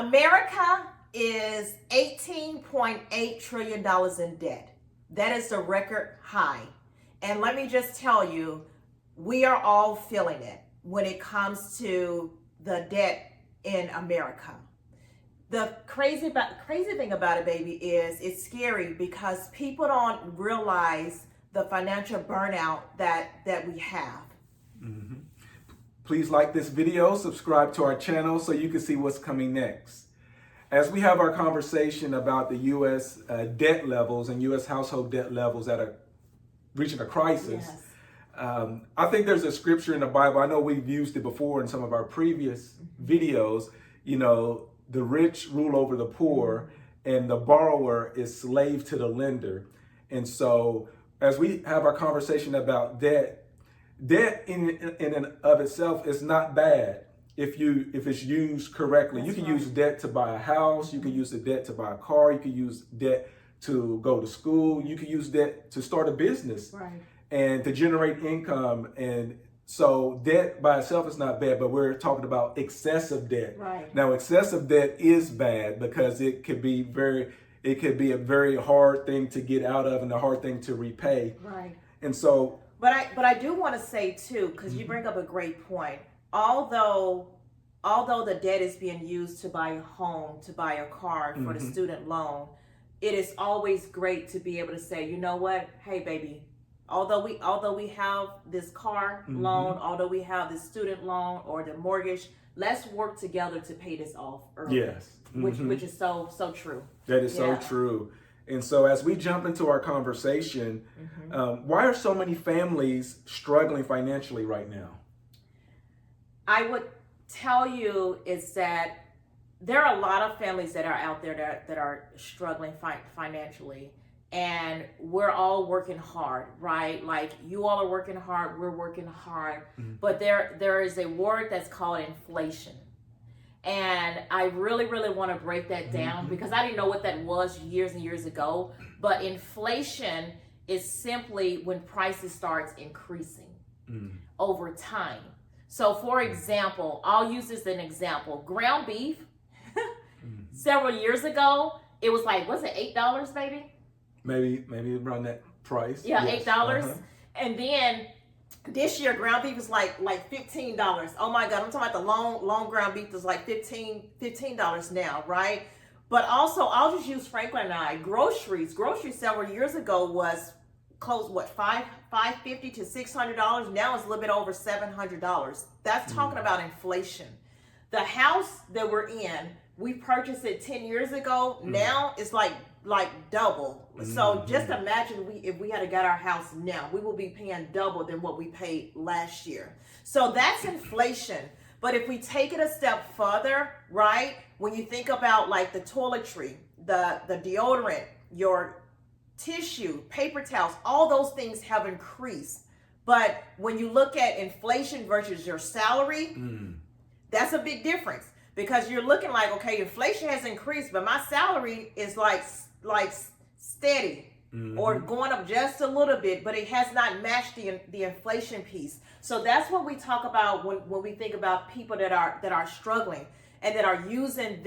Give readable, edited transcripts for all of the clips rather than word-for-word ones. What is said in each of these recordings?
America is $18.8 trillion in debt. That is the record high. And let me just tell you, we are all feeling it when it comes to the debt in America. The crazy thing about it, baby, is it's scary because people don't realize the financial burnout that we have. Mm-hmm. Please like this video, subscribe to our channel so you can see what's coming next. As we have our conversation about the U.S. Debt levels and U.S. household debt levels reaching a crisis, Yes. I think there's a scripture in the Bible. I know we've used it before in some of our previous videos. You know, the rich rule over the poor and the borrower is slave to the lender. And so as we have our conversation about debt in and of itself is not bad. If it's used correctly. That's you can right. use debt to buy a house, you can use the debt to buy a car, you can use debt to go to school, you can use debt to start a business, Right. and to generate income. And so debt by itself is not bad, but we're talking about excessive debt. Right. Now, excessive debt is bad because it could be a very hard thing to get out of and a hard thing to repay. Right. And so But I do want to say too, because you bring up a great point. Although the debt is being used to buy a home, to buy a car for the student loan, it is always great to be able to say, you know what, hey baby, although we have this car loan, although we have this student loan or the mortgage, let's work together to pay this off early. yes, Which is so true. that is so true. And so as we jump into our conversation, why are so many families struggling financially right now? I would tell you is that there are a lot of families that are out there that are struggling financially, and we're all working hard, right? Like you all are working hard, we're working hard, but there is a word that's called inflation. And I really want to break that down because I didn't know what that was years and years ago. But inflation is simply when prices starts increasing over time. So for example, I'll use this as an example. Ground beef, several years ago, it was like, was it $8, baby? Maybe around that price. Yeah, yes. $8. And then this year, ground beef is like $15. Oh my God, I'm talking about the long ground beef is like $15 now, right? But also, I'll just use Franklin and I. Groceries several years ago was close, what, $550 to $600. Now it's a little bit over $700. That's talking about inflation. The house that we're in, we purchased it 10 years ago. Now it's like double. So just imagine if we had to get our house now, we will be paying double than what we paid last year. So that's inflation. But if we take it a step further, right? When you think about like the toiletry, the deodorant, your tissue, paper towels, all those things have increased. But when you look at inflation versus your salary, that's a big difference. Because you're looking like, okay, inflation has increased, but my salary is like steady or going up just a little bit, but it has not matched the inflation piece. So that's what we talk about when we think about people that are struggling and that are using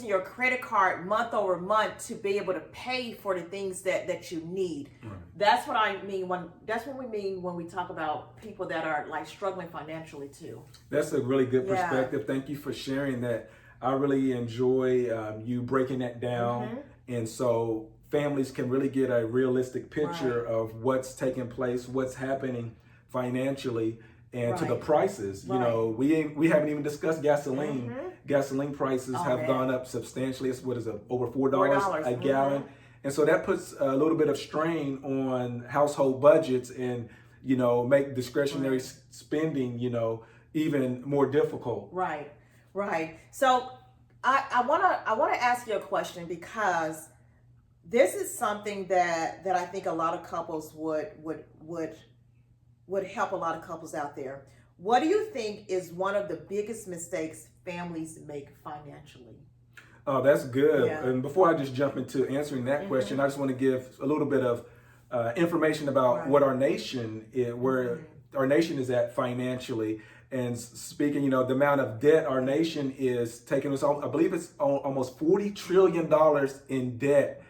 your credit card month over month to be able to pay for the things that you need. Right. That's what I mean that's what we mean when we talk about people that are like struggling financially too. That's a really good perspective. Thank you for sharing that. I really enjoy you breaking that down. And so families can really get a realistic picture of what's taking place, what's happening financially, and to the prices. You know, we haven't even discussed gasoline. Gasoline prices have gone up substantially. It's over $4 a gallon. And so that puts a little bit of strain on household budgets and, you know, make discretionary spending, you know, even more difficult. Right. So I wanna ask you a question because this is something that I think a lot of couples would help a lot of couples out there. What do you think is one of the biggest mistakes families make financially? Oh, that's good. Yeah. And before I just jump into answering that question, I just want to give a little bit of information about what our nation is, where our nation is at financially. And speaking, you know, the amount of debt our nation is taking us on, I believe it's almost $40 trillion in debt.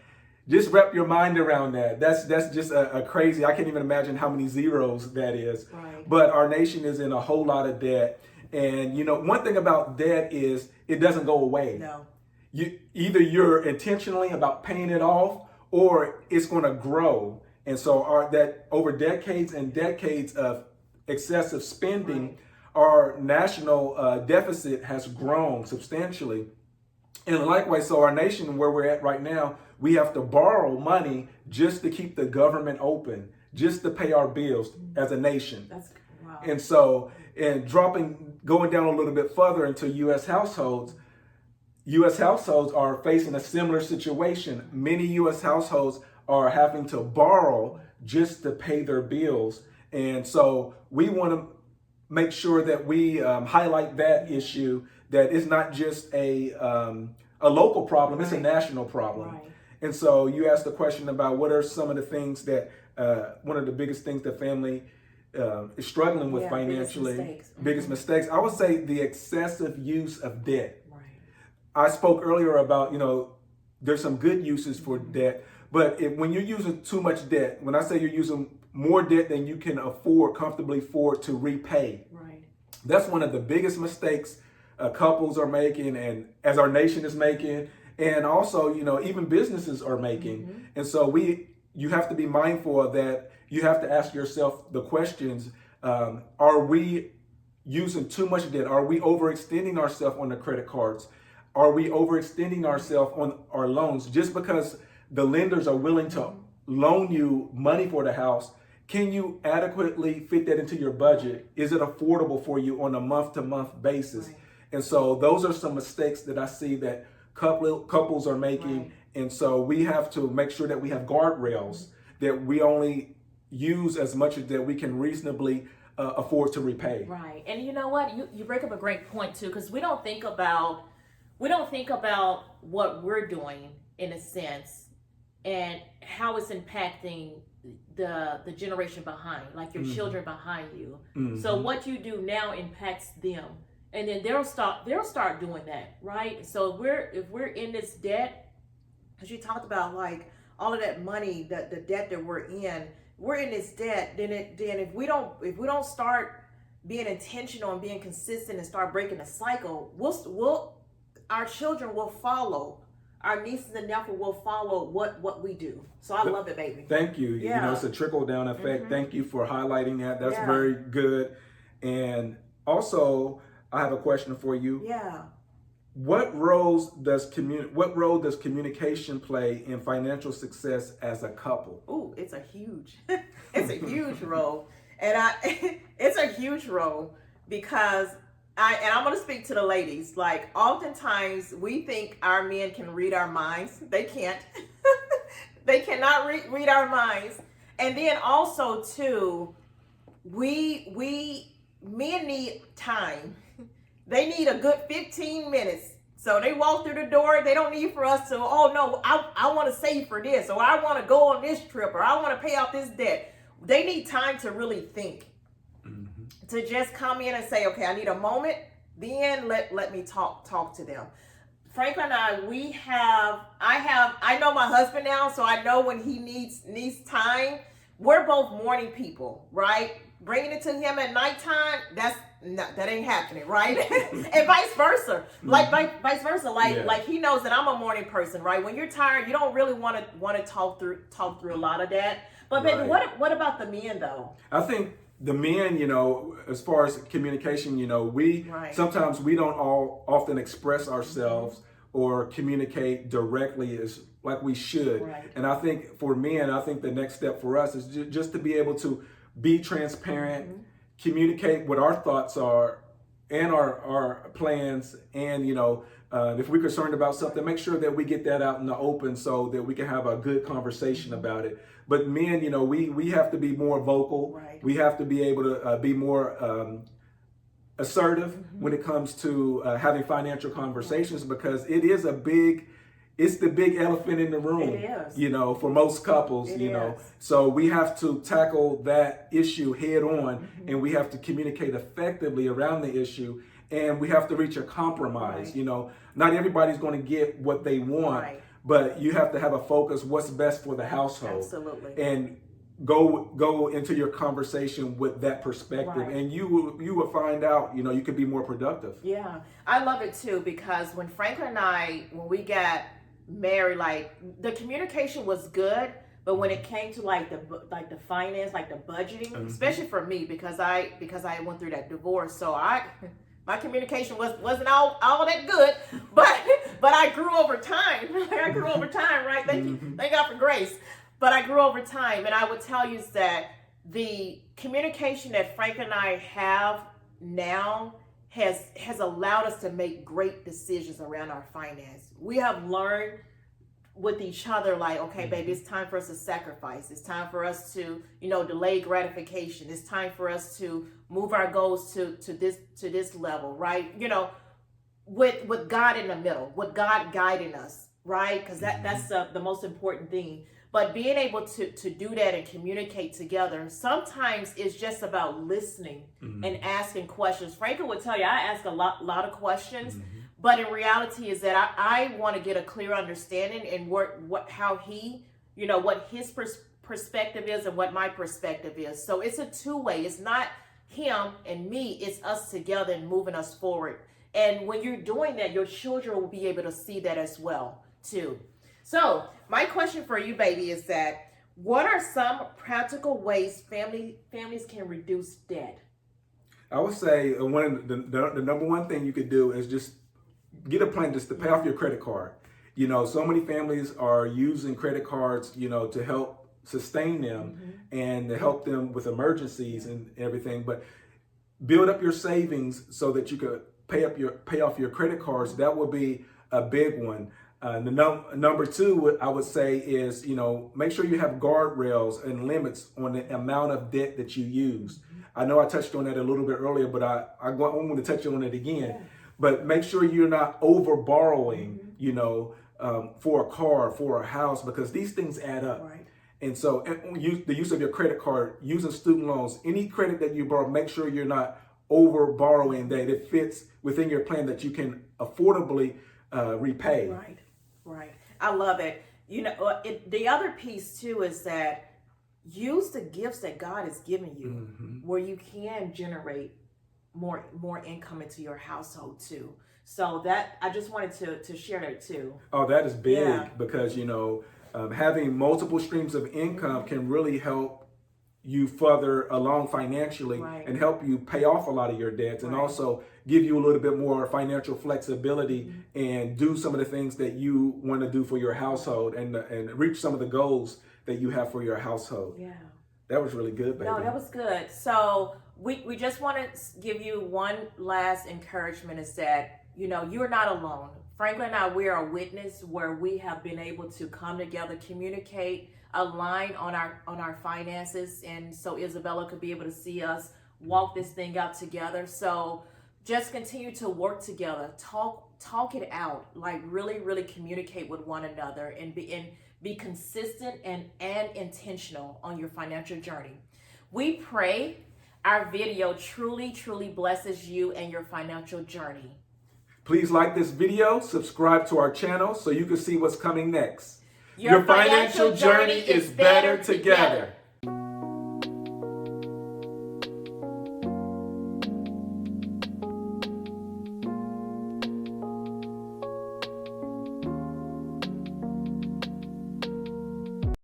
Just wrap your mind around that. That's just a crazy, I can't even imagine how many zeros that is. Right. But our nation is in a whole lot of debt. And, you know, one thing about debt is it doesn't go away. No. Either you're intentionally about paying it off or it's going to grow. And so that over decades and decades of excessive spending, right. our national deficit has grown substantially. And likewise, so our nation, where we're at right now, we have to borrow money just to keep the government open, just to pay our bills as a nation. That's wow. And so, going down a little bit further into U.S. households are facing a similar situation. Many U.S. households are having to borrow just to pay their bills. And so we want to make sure that we highlight that issue, that it's not just a local problem, it's a national problem. Right. And so you asked the question about what are some of the things that, one of the biggest things the family is struggling with financially. Biggest mistakes. I would say the excessive use of debt. Right. I spoke earlier about, you know, there's some good uses for debt, but when you're using too much debt, when I say you're using more debt than you can comfortably afford to repay, right. That's one of the biggest mistakes couples are making, and as our nation is making, and also, you know, even businesses are making. And so you have to be mindful of that. You have to ask yourself the questions, are we using too much debt? Are we overextending ourselves on the credit cards? Are we overextending ourselves on our loans? Just because the lenders are willing to loan you money for the house, can you adequately fit that into your budget? Is it affordable for you on a month-to-month basis? Right. And so those are some mistakes that I see that couples are making. Right. And so we have to make sure that we have guardrails, that we only use as much as that we can reasonably afford to repay. Right. And you know what? You bring up a great point too, because we don't think about what we're doing in a sense and how it's impacting the generation behind, like your children behind you. So what you do now impacts them, and then they'll start doing that, right? So if we're in this debt, because you talked about like all of that money, the debt that we're in this debt, then if we don't start being intentional and being consistent and start breaking the cycle, our children will follow. Our nieces and nephews will follow what we do. So I love it, baby. Thank you. Yeah. You know, it's a trickle down effect. Thank you for highlighting that. That's very good. And also, I have a question for you. Yeah. What role does communication play in financial success as a couple? Ooh, it's a huge role. And it's a huge role because I'm going to speak to the ladies. Like, oftentimes we think our men can read our minds. They can't. They cannot read our minds. And then also too, men need time. They need a good 15 minutes. So they walk through the door. They don't need for us to, oh no, I want to save for this, or I want to go on this trip, or I want to pay off this debt. They need time to really think. To just come in and say, okay, I need a moment, then let me talk to them. Franklin and I know my husband now, so I know when he needs time. We're both morning people, right? Bringing it to him at nighttime, that ain't happening, right? And vice versa. Vice versa. Like he knows that I'm a morning person, right? When you're tired, you don't really want to talk through a lot of that. But baby, what about the men though? I think the men, you know, as far as communication, you know, sometimes we don't often express ourselves or communicate directly as like we should. Right. And I think for men, the next step for us is just to be able to be transparent, communicate what our thoughts are and our plans, and you know, if we're concerned about something, make sure that we get that out in the open so that we can have a good conversation about it. But men, you know, we have to be more vocal. Right. We have to be able to be more assertive when it comes to having financial conversations, because it is a big it's the big elephant in the room, It is. you know, for most couples, It you know. is. So we have to tackle that issue head on, and we have to communicate effectively around the issue, and we have to reach a compromise. Right. You know, not everybody's going to get what they want, Right. but you have to have a focus what's best for the household. Absolutely. And go into your conversation with that perspective, Right. and you will find out, you know, you could be more productive. Yeah, I love it too, because when Franklin and I, when we got married, like the communication was good, but when it came to like the finance, like the budgeting, especially for me, because I went through that divorce, so my communication wasn't all that good, but I grew over time. I grew over time, right? Thank God for grace. But I grew over time, and I would tell you that the communication that Frank and I have now has allowed us to make great decisions around our finance. We have learned with each other, like, okay, baby, it's time for us to sacrifice. It's time for us to, you know, delay gratification. It's time for us to move our goals to this level, right? You know, with God in the middle, with God guiding us, right? Because that's the most important thing. But being able to do that and communicate together, sometimes it's just about listening and asking questions. Franklin would tell you, I ask a lot of questions, but in reality is that I want to get a clear understanding and how he, you know, what his perspective is and what my perspective is. So it's a two-way. It's not him and me. It's us together and moving us forward. And when you're doing that, your children will be able to see that as well, too. So my question for you, baby, is that what are some practical ways families can reduce debt? I would say one of the number one thing you could do is just get a plan just to pay off your credit card. You know, so many families are using credit cards, you know, to help sustain them and to help them with emergencies and everything. But build up your savings so that you could pay off your credit cards. That would be a big one. The number two, I would say, is, you know, make sure you have guardrails and limits on the amount of debt that you use. I know I touched on that a little bit earlier, but I want to touch on it again. Yeah. But make sure you're not over borrowing, you know, for a car, for a house, because these things add up. Right. And so the use of your credit card, using student loans, any credit that you borrow, make sure you're not over borrowing, that it fits within your plan that you can affordably repay. Right. Right. I love it. You know, the other piece too is that use the gifts that God has given you, where you can generate more income into your household too. So that I just wanted to share that too. Oh, that is big, because, you know, having multiple streams of income can really help you further along financially and help you pay off a lot of your debts, and also give you a little bit more financial flexibility and do some of the things that you want to do for your household and reach some of the goals that you have for your household. Yeah. That was really good, baby. No, that was good. So we just want to give you one last encouragement, is that, you know, you're not alone. Franklin and I, we are a witness where we have been able to come together, communicate, align on our finances, and so Isabella could be able to see us walk this thing out together. So just continue to work together, talk it out, like really communicate with one another, and be consistent and intentional on your financial journey. We pray our video truly blesses you and your financial journey. Please like this video, subscribe to our channel so you can see what's coming next. Your financial journey is better together.